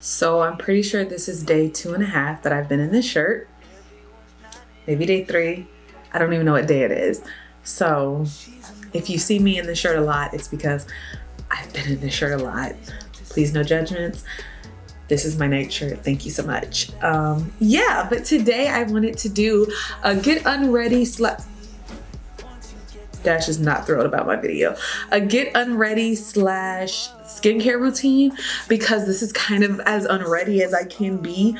So I'm pretty sure this is day 2.5 that I've been in this shirt. Maybe day 3. I don't even know what day it is. So if you see me in this shirt a lot, it's because I've been in this shirt a lot. Please, no judgments. This is my night shirt. Thank you so much. Yeah, but today I wanted to do a get unready Dash is not thrilled about my video. A get unready / skincare routine, because this is kind of as unready as I can be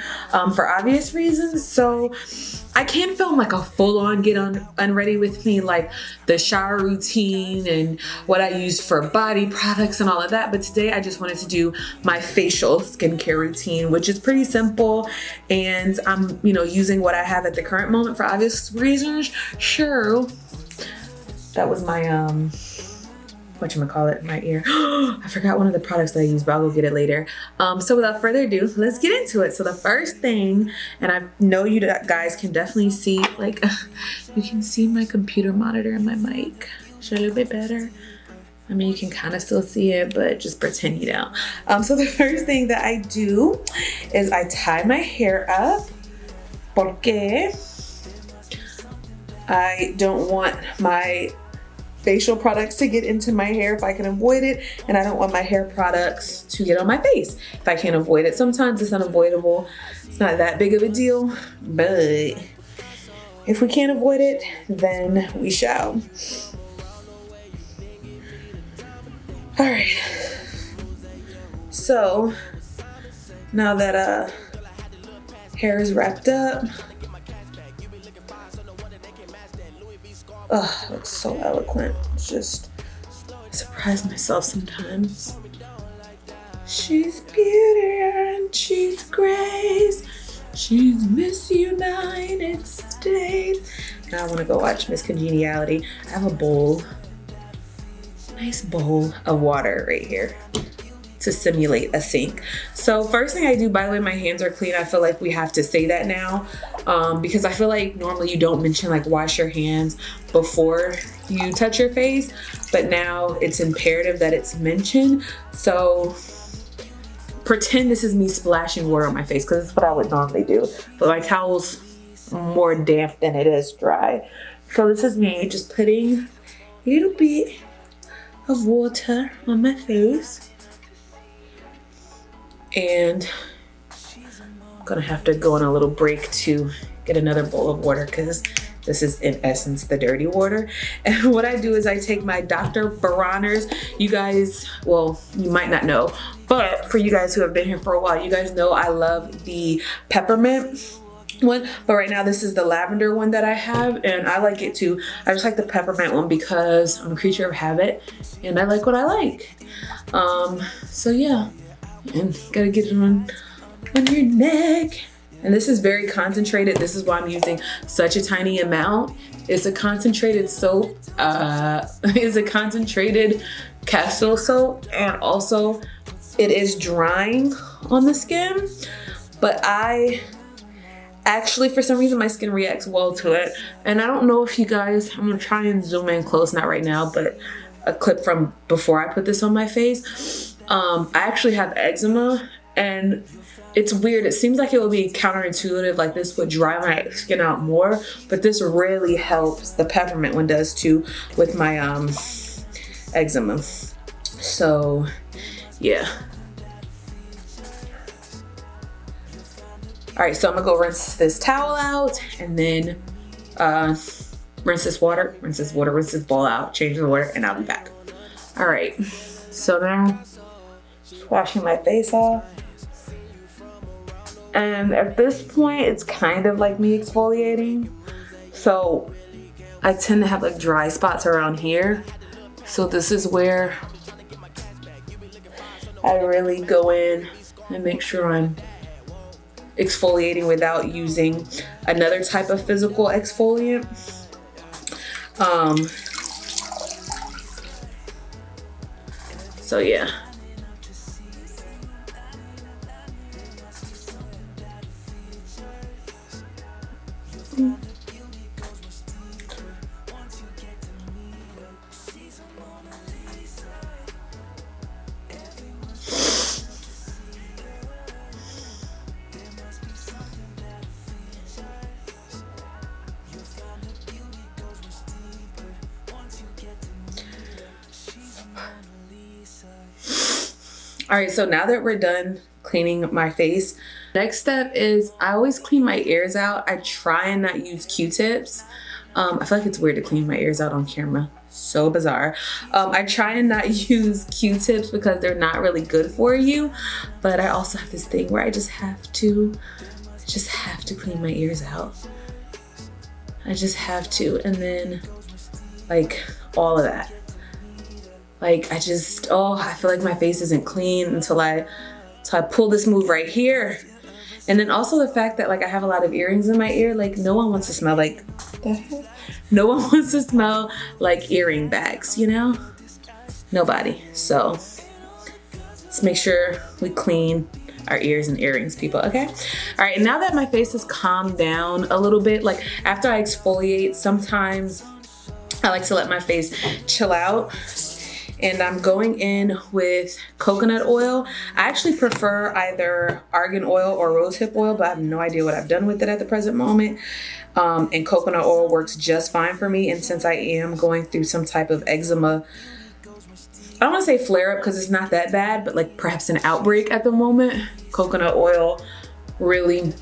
for obvious reasons. So I can film like a full-on get unready with me, like the shower routine and what I use for body products and all of that. But today I just wanted to do my facial skincare routine, which is pretty simple. And I'm, using what I have at the current moment for obvious reasons. Sure. That was my, whatchamacallit, my ear. I forgot one of the products that I use, but I'll go get it later. So without further ado, let's get into it. So the first thing, and I know you guys can definitely see, like, you can see my computer monitor and my mic. Should a little bit better? I mean, you can kind of still see it, but just pretend you don't. So the first thing that I do is I tie my hair up, porque I don't want my facial products to get into my hair if I can avoid it, and I don't want my hair products to get on my face if I can't avoid it. Sometimes it's unavoidable. It's not that big of a deal, but if we can't avoid it, then we shall. All right. So now that hair is wrapped up, oh, it looks so eloquent. It's just, I surprise myself sometimes. She's beauty and she's grace. She's Miss United States. Now I want to go watch Miss Congeniality. I have a bowl, nice bowl of water right here to simulate a sink. So first thing I do, by the way, my hands are clean. I feel like we have to say that now because I feel like normally you don't mention like wash your hands before you touch your face, but now it's imperative that it's mentioned. So pretend this is me splashing water on my face, because that's what I would normally do, but my towel's more damp than it is dry. So this is me just putting a little bit of water on my face. And I'm gonna have to go on a little break to get another bowl of water, because this is in essence the dirty water. And what I do is I take my Dr. Bronner's. You guys, well, you might not know, but for you guys who have been here for a while, you guys know I love the peppermint one, but right now this is the lavender one that I have, and I like it too. I just like the peppermint one because I'm a creature of habit and I like what I like. So yeah. And gotta get it on your neck. And this is very concentrated. This is why I'm using such a tiny amount. It's a concentrated soap. It's a concentrated Castile soap, and also it is drying on the skin. But I actually, for some reason, my skin reacts well to it. And I don't know if you guys, I'm gonna try and zoom in close, not right now, but a clip from before I put this on my face. I actually have eczema, and it's weird. It seems like it would be counterintuitive, like this would dry my skin out more, but this really helps. The peppermint one does too with my eczema. So yeah. All right, so I'm gonna go rinse this towel out, and then rinse this water, rinse this bowl out, change the water, and I'll be back. All right, so now washing my face off. And at this point, it's kind of like me exfoliating. So I tend to have like dry spots around here. So this is where I really go in and make sure I'm exfoliating without using another type of physical exfoliant. So yeah. All right, so now that we're done cleaning my face, next step is I always clean my ears out. I try and not use Q-tips. I feel like it's weird to clean my ears out on camera. So bizarre. I try and not use Q-tips because they're not really good for you, but I also have this thing where I just have to clean my ears out. I just have to, and then like all of that. Like I feel like my face isn't clean until I pull this move right here. And then also the fact that like I have a lot of earrings in my ear, like no one wants to smell like, no one wants to smell like earring bags, you know? Nobody. So let's make sure we clean our ears and earrings, people, okay? All right, now that my face has calmed down a little bit, like after I exfoliate, sometimes I like to let my face chill out. And I'm going in with coconut oil. I actually prefer either argan oil or rosehip oil, but I have no idea what I've done with it at the present moment. And coconut oil works just fine for me. And since I am going through some type of eczema, I don't want to say flare up because it's not that bad, but like perhaps an outbreak at the moment, coconut oil really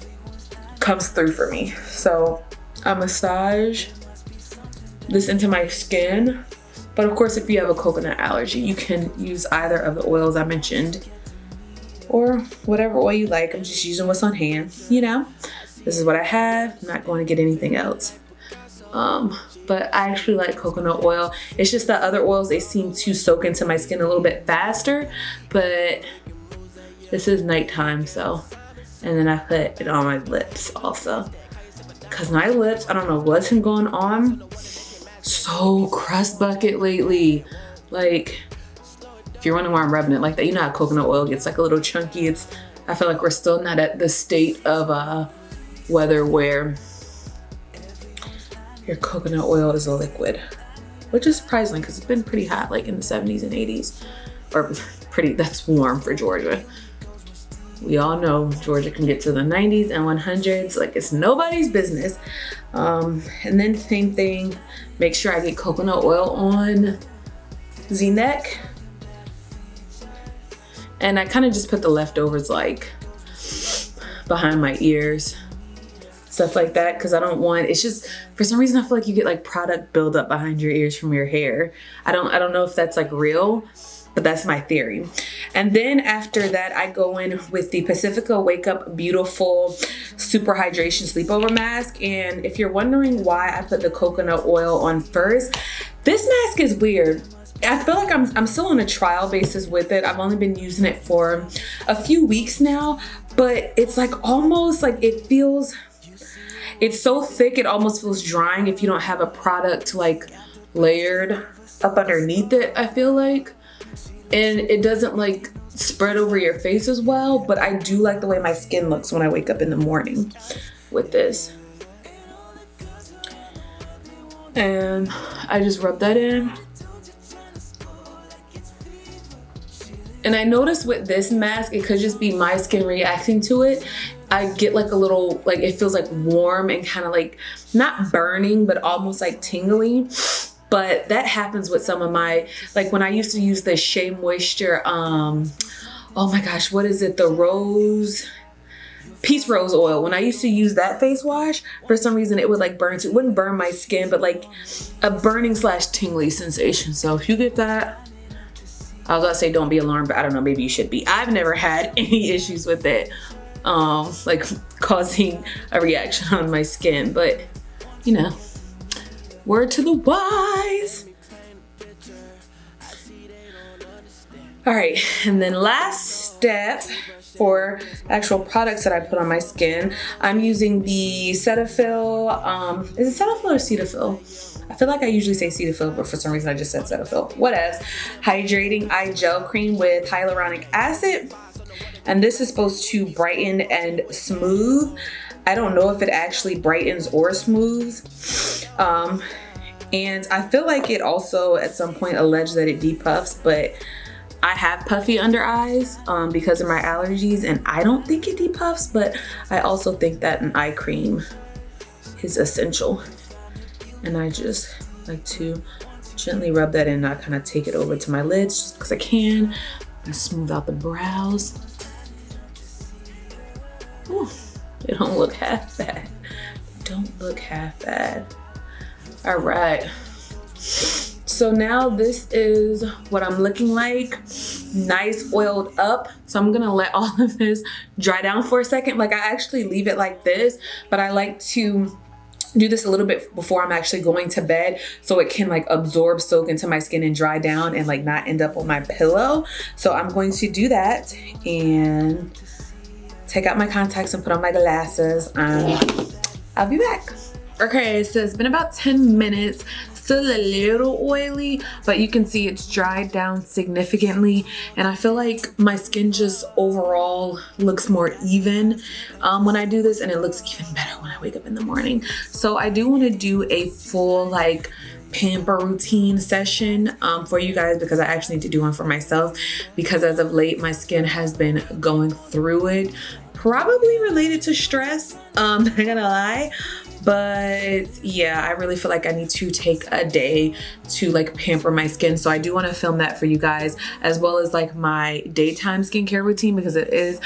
comes through for me. So I massage this into my skin. But of course, if you have a coconut allergy, you can use either of the oils I mentioned or whatever oil you like. I'm just using what's on hand, you know? This is what I have. I'm not going to get anything else. But I actually like coconut oil. It's just that other oils, they seem to soak into my skin a little bit faster, but this is nighttime, so. And then I put it on my lips also. Cause my lips, I don't know what's been going on. So crust bucket lately. Like, if you're wondering why I'm rubbing it like that, you know how coconut oil gets like a little chunky. I feel like we're still not at the state of weather where your coconut oil is a liquid, which is surprising because it's been pretty hot, like in the 70s and 80s, or that's warm for Georgia. We all know Georgia can get to the 90s and 100s, like it's nobody's business. And then same thing, make sure I get coconut oil on the neck. And I kind of just put the leftovers like behind my ears, stuff like that, because I don't want, it's just, for some reason I feel like you get like product buildup behind your ears from your hair. I don't know if that's like real, but that's my theory. And then after that, I go in with the Pacifica Wake Up Beautiful Super Hydration Sleepover Mask. And if you're wondering why I put the coconut oil on first, this mask is weird. I feel like I'm still on a trial basis with it. I've only been using it for a few weeks now, but it's like almost like it's so thick, it almost feels drying if you don't have a product like layered up underneath it, I feel like. And it doesn't like spread over your face as well, but I do like the way my skin looks when I wake up in the morning with this. And I just rub that in. And I noticed with this mask, it could just be my skin reacting to it. I get like a little, like it feels like warm and kind of like, not burning, but almost like tingly. But that happens with some of my, like when I used to use the Shea Moisture, oh my gosh, what is it? The Peace Rose oil. When I used to use that face wash, for some reason it would like burn, it wouldn't burn my skin, but like a burning / tingly sensation. So if you get that, I was about to say don't be alarmed, but I don't know, maybe you should be. I've never had any issues with it, like causing a reaction on my skin, but you know, word to the wise. All right, and then last step for actual products that I put on my skin, I'm using the Cetaphil, is it Cetaphil or Cetaphil? I feel like I usually say Cetaphil, but for some reason I just said Cetaphil. What else? Hydrating Eye Gel Cream with hyaluronic acid. And this is supposed to brighten and smooth. I don't know if it actually brightens or smooths. And I feel like it also at some point alleged that it depuffs, but I have puffy under eyes because of my allergies, and I don't think it depuffs, but I also think that an eye cream is essential. And I just like to gently rub that in, and I kind of take it over to my lids just because I can. and smooth out the brows. Ooh, it don't look half bad. Don't look half bad. All right. So now this is what I'm looking like. Nice oiled up. So I'm gonna let all of this dry down for a second. Like I actually leave it like this, but I like to do this a little bit before I'm actually going to bed so it can like absorb, soak into my skin and dry down and like not end up on my pillow. So I'm going to do that and take out my contacts and put on my glasses. I'll be back. Okay, so it's been about 10 minutes. Still a little oily, but you can see it's dried down significantly. And I feel like my skin just overall looks more even when I do this, and it looks even better when I wake up in the morning. So I do want to do a full like pamper routine session for you guys, because I actually need to do one for myself, because as of late my skin has been going through it, probably related to stress, not gonna lie. But yeah, I really feel like I need to take a day to like pamper my skin. So I do want to film that for you guys, as well as like my daytime skincare routine, because it is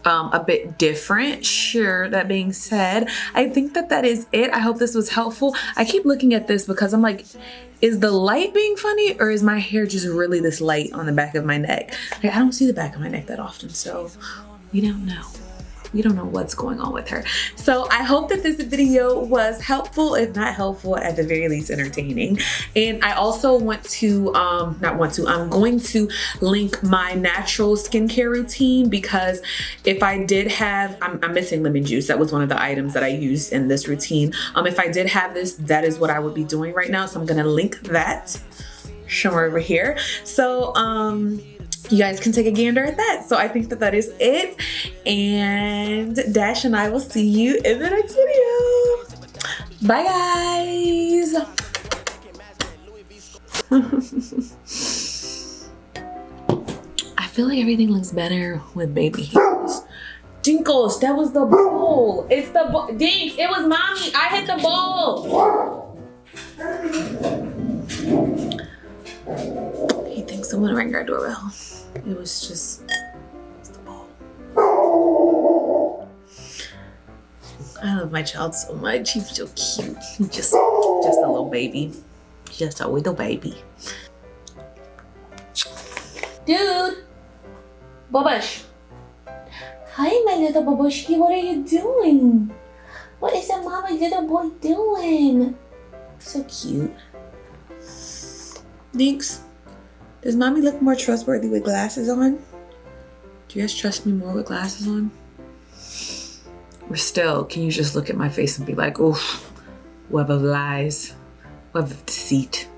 a bit different. Sure, that being said, I think that is it. I hope this was helpful. I keep looking at this because I'm like, is the light being funny, or is my hair just really this light on the back of my neck? Like, I don't see the back of my neck that often, so we don't know. We don't know what's going on with her. So I hope that this video was helpful, if not helpful, at the very least entertaining. And I also want to, I'm going to link my natural skincare routine, because if I did have, I'm missing lemon juice. That was one of the items that I used in this routine. If I did have this, that is what I would be doing right now. So I'm gonna link that somewhere over here. So, you guys can take a gander at that. So I think that is it. And Dash and I will see you in the next video. Bye, guys. I feel like everything looks better with baby hairs. Dinkles, that was the bowl. It's the bowl. Dinks, it was mommy. I hit the bowl. He thinks someone rang our doorbell. It was just the ball. I love my child so much. He's so cute. Just a little baby. Just a little baby. Dude! Babush! Hi, my little babushki. What are you doing? What is a mama little boy doing? So cute. Thanks. Does mommy look more trustworthy with glasses on? Do you guys trust me more with glasses on? Or still, can you just look at my face and be like, oof, web of lies, web of deceit?